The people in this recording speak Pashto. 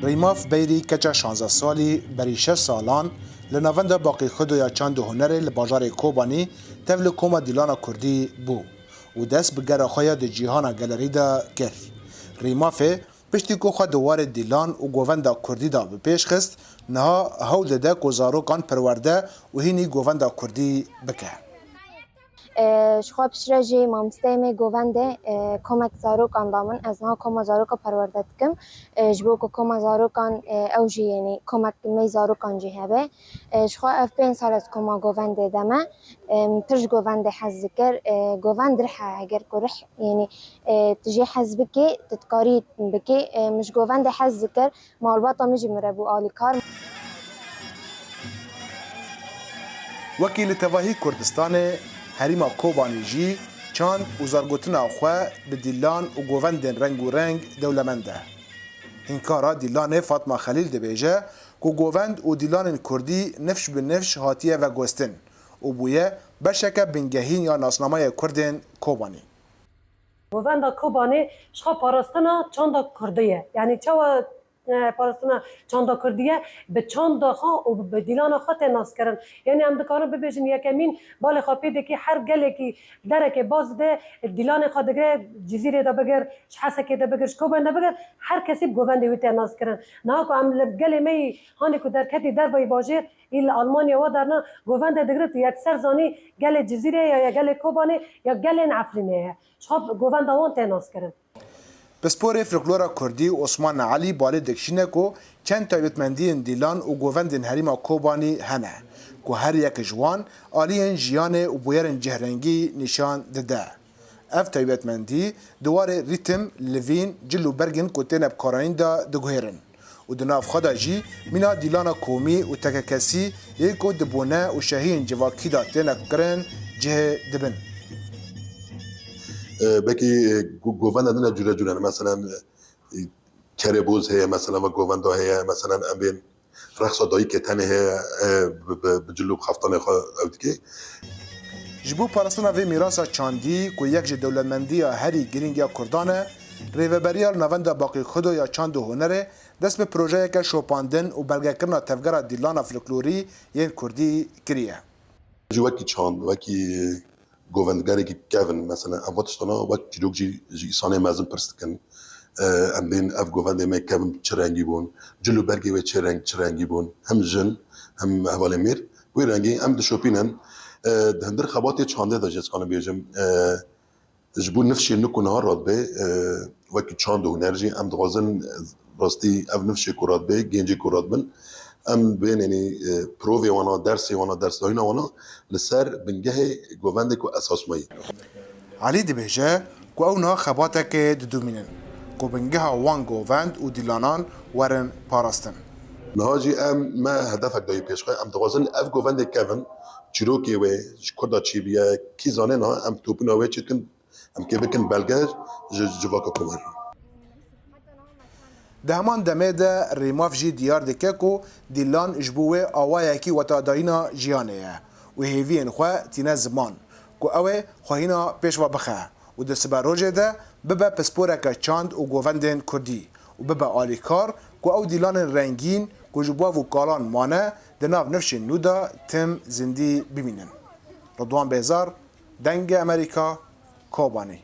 ریماف بیری کچا 16 سالی بری 6 سالان لناوند باقی خودو یا چند هنر لباجار کوبانی تول کوما دیلانا کردی بو و دست بگر خویا دی جیهانا گلری دا کر. ریماف پشتی کو خوا دوار دیلان و گووندا کردی دا بپیش خست نها هول ده کو زاروکان پرورده و هینی گووندا کردی بکه. شخواب شرجی مامستای گوونده کمک زاروکان دامن از نه کم زاروکا پروردت کم جبو که کم زاروکان اوجی یعنی کمک می زاروکان جهبه شخواب اف 5 سال از کم گوونده دمه ترج گوونده حز کر گووند رح اگر کرح یعنی تجی حز بکی تتکاری بکی مش گوونده حز کر مالباطا مجی مربو آلی کار. وکیل تواهی کردستان هریما کوبانی جی چاند و زارگوتنا خواه به دیلان و گووندن رنگ و رنگ دولمنده. هنکارا دیلان فاطمه خلیل ده بیجه که گووند و دیلان کردی نفش به نفش هاتیه و گوستن و بویه بشکه بنگهین یا ناسنامه کردن کوبانی. گووندا کوبانی شخا پاراستنا چاندا کردیه یعنی چوا پاراستنا چاندا کردیه به چاندا خا و به دیلان خا تناس کردن یعنی هم دکانو ببیجن یکمین بال خاپیده که هر گله کی درک باز ده دیلان خا دگه جزیره دا بگر حسه که دا بگر کوبن دا بگر هر کسی گووندی وی تناس کردن نه کو هم گله می هانی کو در کتی در بای باجر ایل آلمانیا و درنا گوونده دگرت یک سرزانی گله جزیره یا گله کوبانی یا گله عفرینه شخا گووندا وان تناس کردن. پسپور فولکلورا کردی عثمان علی بالی دکشینه کو چند تایبەتمەندیên دیلان و گووندên herîma Kobanî hene ku her yek ji wan aliyên jiyanê û bûyerên cehrengî nîşan dide. Ev taybetmendî di warê rîtm, livîn, cil û bergên ku tên hevkaranîn da diguhêrin û di nav xwe de jî mîna dîlana komî û tekekesî yê ku di bûne û şehiyên civakî da têne kirin cihê dibin. بکی گووند دنیا جوره جوره مثلا کربوز هی مثلا و گووندا هی مثلا ام بین رقص دایی که تنه هی بجلو خفتان خو اودکی جبو پاراستنا وی میراثا چاندی کو یک ج دولتمندیا هری گرینگیا کردانه ریوبریال نوند باقی خودو یا چاند هنره دست به پروژه که شوپاندن و بلگکرنا تفگرا دیلانا فولکلوری یین کردی کریه جو وکی چاند وکی گووندگاری که کیون مثلا اواتشتنا وقت جلوک جی سانه مازن پرستکن ام بین اف گوونده می کیون چه رنگی بون جلو برگی و چه رنگی بون هم جن هم حواله میر وی رنگی ام دشوپینن هندر خباتی چانده داشت کنم بیایم جبون نفشی نکو نهار راد به وقتی چاند و هنرجی ام دوازن راستی اف نفشی کراد به گنجی کراد بن ام بین یعنی پروی وانا درس داینا وانا لسر بنگه گوونده کو اساس مایی علی دبیجه کو اونا خباته که ددومینن کو بنگه وان گووند و دیلانان ورن پاراستن نهاجی ام ما هدفک دایی پیش خواهی ام دوازن اف گوونده کیون چیروکی و کردا چی بیا کی زانه نه ام توپنا و چیکن ام که بکن بلگه جواکا کمر ده همان دمه ده ریماف جی دیار دکه کو دیلان جبوه آوائه کی وطاداینا جیانه و هیوین خواه تینه زمان کو اوه خواهینا پیش و بخه و ده سبا روژه ده ببه پسپوره که چاند و گووندین کردی و ببه آلیکار کو او دیلان رنگین کو جبوه و کالان مانه ده ناف نفشین نودا تم زندی ببینن. رضوان بیزار دنگ امریکا کوبانی